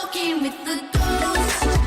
walking with the ghost.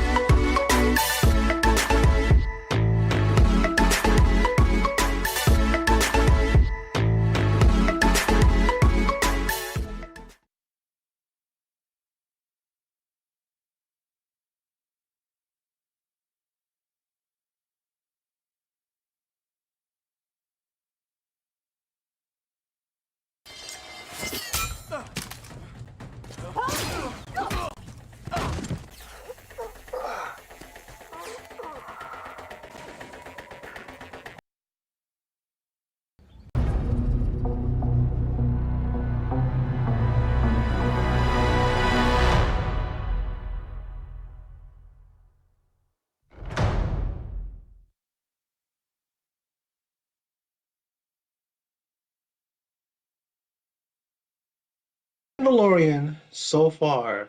Mandalorian so far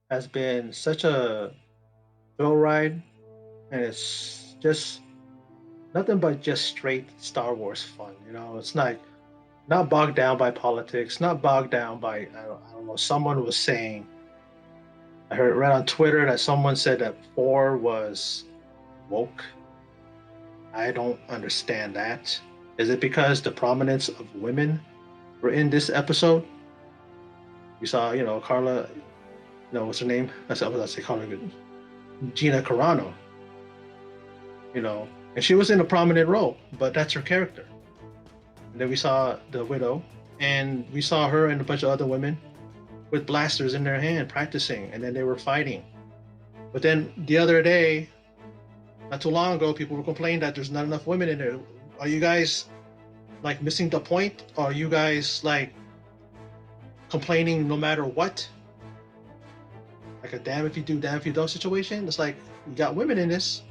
has been such a thrill ride, and it's just nothing but just straight Star Wars fun. You know, it's not bogged down by politics, not bogged down by I don't know. Someone was saying I heard read on Twitter that someone said that 4 was woke. I don't understand that. Is it because the prominence of women were in this episode? You saw, Carla, what's her name? That's say Carla, Gina Carano, and she was in a prominent role, but that's her character. And then we saw the widow, and we saw her and a bunch of other women with blasters in their hand practicing, and then they were fighting. But then the other day, not too long ago, people were complaining that there's not enough women in there. Are you guys like missing the point? Or are you guys like complaining no matter what? Like a damn if you do, damn if you don't situation? It's like you got women in this.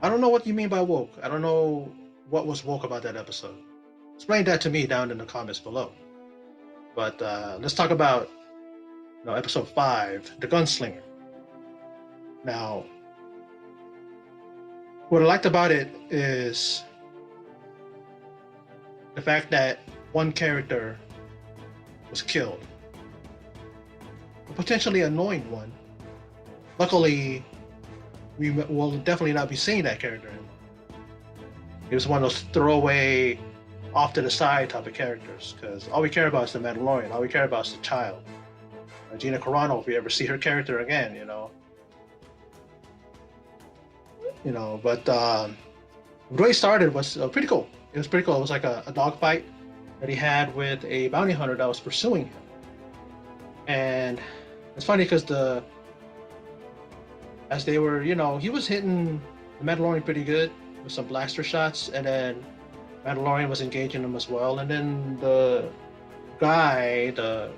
I don't know what you mean by woke. I don't know what was woke about that episode. Explain that to me down in the comments below. But let's talk about episode 5, the Gunslinger. Now, what I liked about it is the fact that one character was killed, a potentially annoying one. Luckily, we will definitely not be seeing that character anymore. He was one of those throwaway, off to the side type of characters, because all we care about is the Mandalorian. All we care about is the child. Gina Carano, if we ever see her character again, But the way it started was pretty cool. It was pretty cool. It was like a dogfight that he had with a bounty hunter that was pursuing him. And it's funny because as they were, he was hitting the Mandalorian pretty good with some blaster shots, and then Mandalorian was engaging him as well. And then the guy, the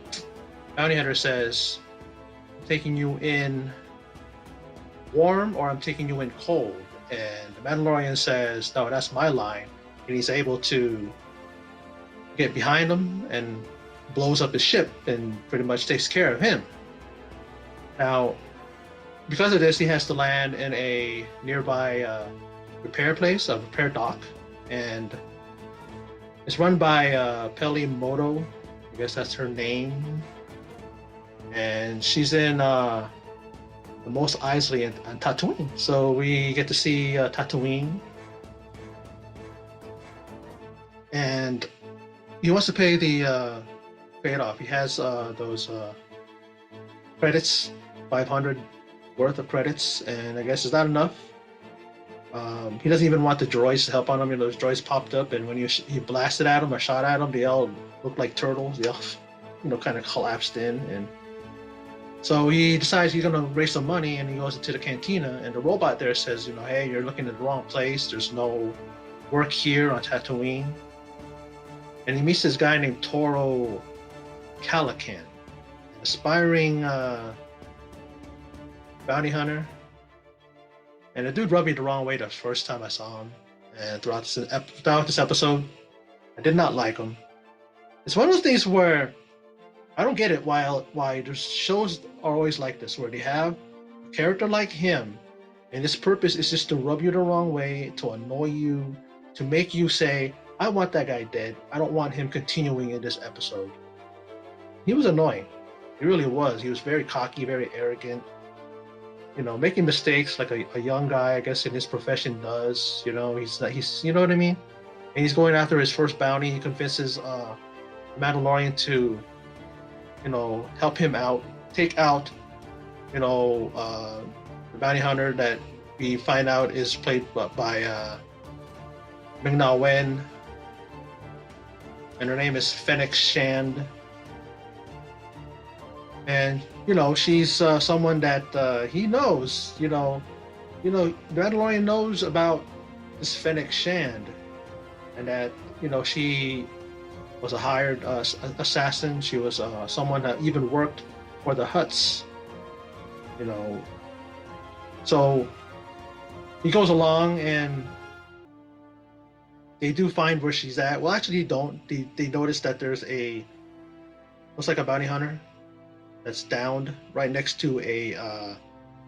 bounty hunter, says, "I'm taking you in warm, or I'm taking you in cold." And the Mandalorian says, "No, that's my line." And he's able to get behind him and blows up his ship and pretty much takes care of him. Now, because of this, he has to land in a nearby repair place, a repair dock, and it's run by Peli Moto. I guess that's her name. And she's in the Mos Eisley and Tatooine. So we get to see Tatooine. And he wants to pay it off. He has those credits, 500 worth of credits, and I guess it's not enough. He doesn't even want the droids to help on him. Those droids popped up, and when he blasted at them or shot at them, they all looked like turtles. They all, kind of collapsed in. And so he decides he's gonna raise some money, and he goes into the cantina, and the robot there says, "Hey, you're looking at the wrong place. There's no work here on Tatooine." And he meets this guy named Toro Calican, an aspiring bounty hunter. And the dude rubbed me the wrong way the first time I saw him. And throughout this episode, I did not like him. It's one of those things where I don't get it why there's shows are always like this, where they have a character like him, and his purpose is just to rub you the wrong way, to annoy you, to make you say, "I want that guy dead. I don't want him continuing in this episode." He was annoying. He really was. He was very cocky, very arrogant. Making mistakes like a young guy, I guess, in his profession does. He's not, he's you know what I mean. And he's going after his first bounty. He convinces Mandalorian to help him out, take out the bounty hunter that we find out is played by Ming-na, and her name is Fennec Shand. And she's someone that he knows. The Mandalorian knows about this Fennec Shand, and that she was a hired assassin. She was someone that even worked for the Hutts. So he goes along, and they do find where she's at. Well, actually, don't. They notice that there's looks like a bounty hunter that's downed right next to a what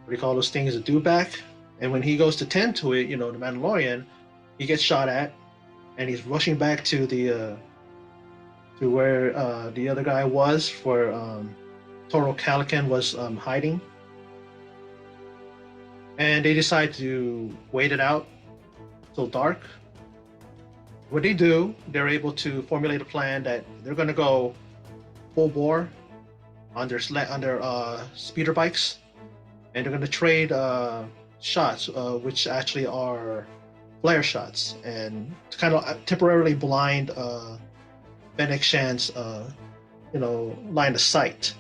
do you call those things, a dewback. And when he goes to tend to it, the Mandalorian, he gets shot at, and he's rushing back to the to where the other guy was, where Toro Calican was hiding. And they decide to wait it out till dark. What they do, they're able to formulate a plan that they're going to go full bore on their speeder bikes, and they're going to trade shots, which actually are flare shots, and to kind of temporarily blind Fennec Shan's line of sight.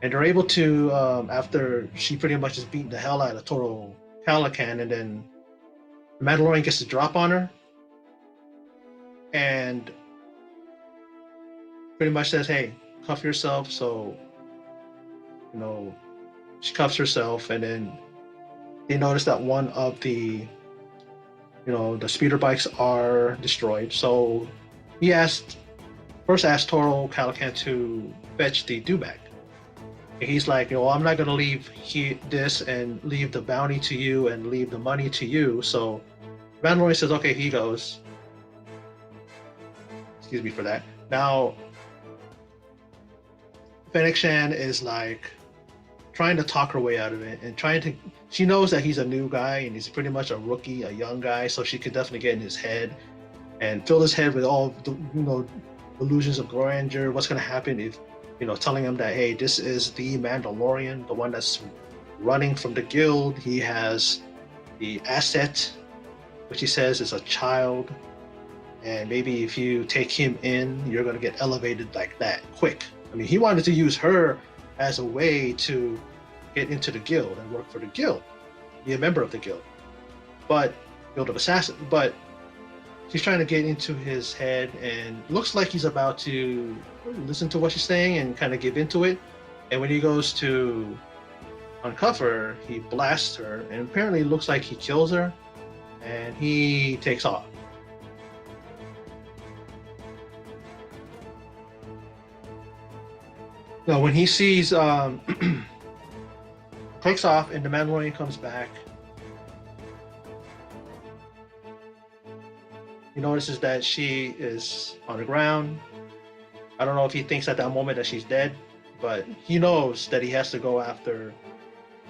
And they're able to, after she pretty much has beaten the hell out of Toro Calican, and then the Mandalorian gets to drop on her, and pretty much says, "Hey, cuff yourself." So, she cuffs herself, and then they notice that one of the speeder bikes are destroyed. So he first asked Toro Calican to fetch the dewback. And he's like, I'm not going to leave this and leave the bounty to you and leave the money to you. So Mandalorian says, okay, he goes. Excuse me for that. Now, Fennec Shand is like trying to talk her way out of it, and she knows that he's a new guy and he's pretty much a rookie, a young guy, so she could definitely get in his head and fill his head with all the illusions of grandeur. What's going to happen if telling him that, hey, this is the Mandalorian, the one that's running from the guild. He has the asset, which he says is a child, and maybe if you take him in, you're going to get elevated like that quick. I mean, he wanted to use her as a way to get into the guild and work for the guild, be a member of the guild, guild of assassins. But she's trying to get into his head, and looks like he's about to listen to what she's saying and kind of give into it. And when he goes to uncuff her, he blasts her, and apparently it looks like he kills her, and he takes off. Now, when he sees takes off and the Mandalorian comes back, he notices that she is on the ground. I don't know if he thinks at that moment that she's dead, but he knows that he has to go after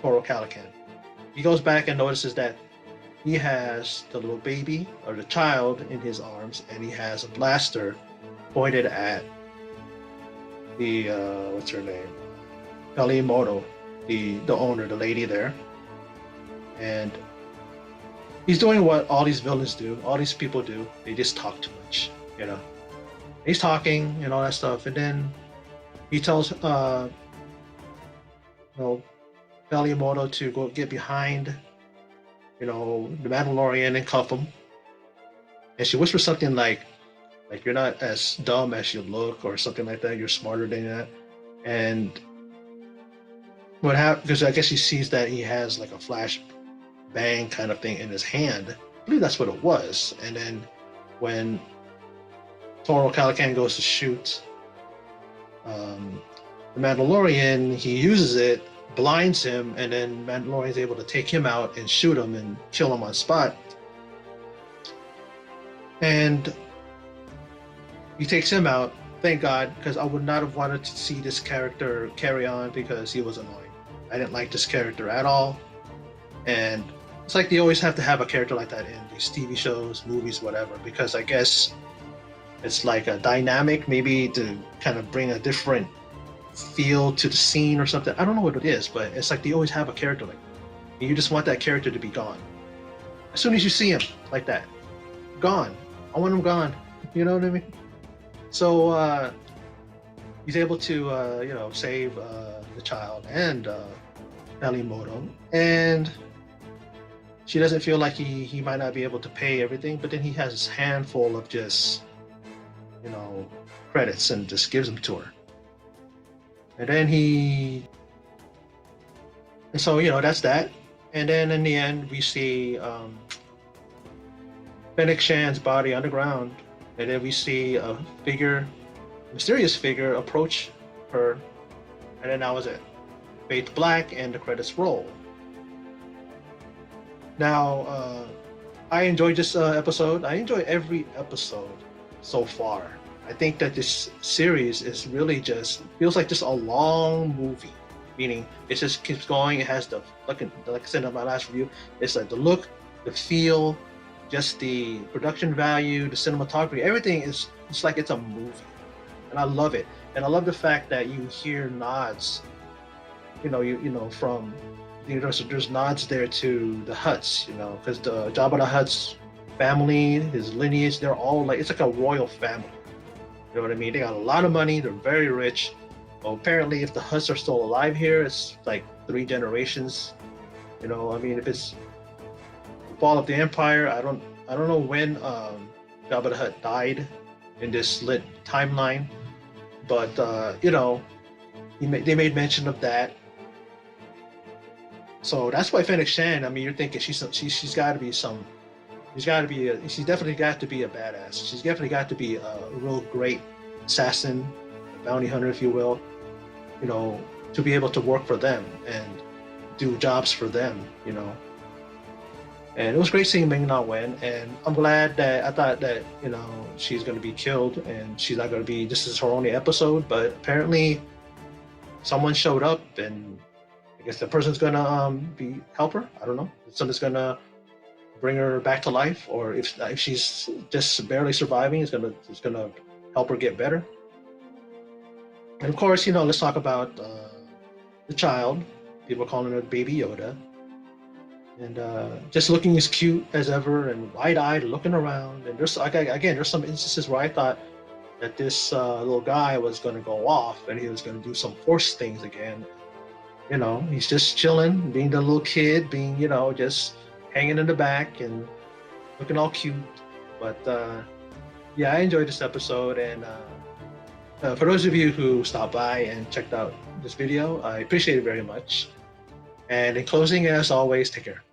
Toro Calican. He goes back and notices that he has the little baby, or the child, in his arms, and he has a blaster pointed at the what's her name, Kalimoto, the owner, the lady there. And he's doing what all these villains do, all these people do. They just talk too much, He's talking and all that stuff, and then he tells Kalimoto to go get behind the Mandalorian and cuff him. And she whispers something like you're not as dumb as you look, or something like that. You're smarter than that. And what happened? Because I guess she sees that he has like a flash bang kind of thing in his hand. I believe that's what it was. And then when Toro Calican goes to shoot the Mandalorian, he uses it, blinds him, and then Mandalorian's able to take him out and shoot him and kill him on spot. And he takes him out, thank God, because I would not have wanted to see this character carry on because he was annoying. I didn't like this character at all, and it's like they always have to have a character like that in these TV shows, movies, whatever, because I guess it's like a dynamic, maybe to kind of bring a different feel to the scene or something. I don't know what it is, but it's like they always have a character like that. You just want that character to be gone. As soon as you see him like that, gone. I want him gone. You know what I mean? So he's able to, save the child and Elimoto, and she doesn't feel like he might not be able to pay everything, but then he has this handful of just, credits and just gives them to her. And then and so, that's that. And then in the end, we see Fennec Shan's body underground, and then we see a mysterious figure approach her, and then that was it. Fade to black, and the credits roll. Now, I enjoyed this episode. I enjoy every episode so far. I think that this series is really just feels like just a long movie, meaning it just keeps going. It has like I said in my last review, it's like the look, the feel, just the production value, the cinematography, everything is it's like it's a movie, and I love it. And I love the fact that you hear nods, from there's nods there to the Hutts, because the Jabba the Hutt's family, his lineage, they're all like it's like a royal family. You know what I mean? They got a lot of money. They're very rich. Well, apparently, if the Hutts are still alive here, it's like 3 generations. If it's the fall of the Empire, I don't know when Jabba the Hutt died in this lit timeline, but they made mention of that. So that's why Fennec Shan. I mean, you're thinking she's got to be she's definitely got to be a badass. She's definitely got to be a real great assassin, bounty hunter, if you will, to be able to work for them and do jobs for them, And it was great seeing Ming-na win, and I'm glad that I thought that, she's going to be killed and she's not going to be, this is her only episode, but apparently someone showed up, and I guess the person's going to help her. I don't know. Someone's going to bring her back to life, or if she's just barely surviving, it's gonna help her get better. And of course, let's talk about the child. People are calling her Baby Yoda, and just looking as cute as ever and wide-eyed, looking around. And there's some instances where I thought that this little guy was going to go off and he was going to do some Force things again. He's just chilling, being the little kid, being just hanging in the back and looking all cute. But yeah, I enjoyed this episode, and for those of you who stopped by and checked out this video, I appreciate it very much. And in closing, as always, take care.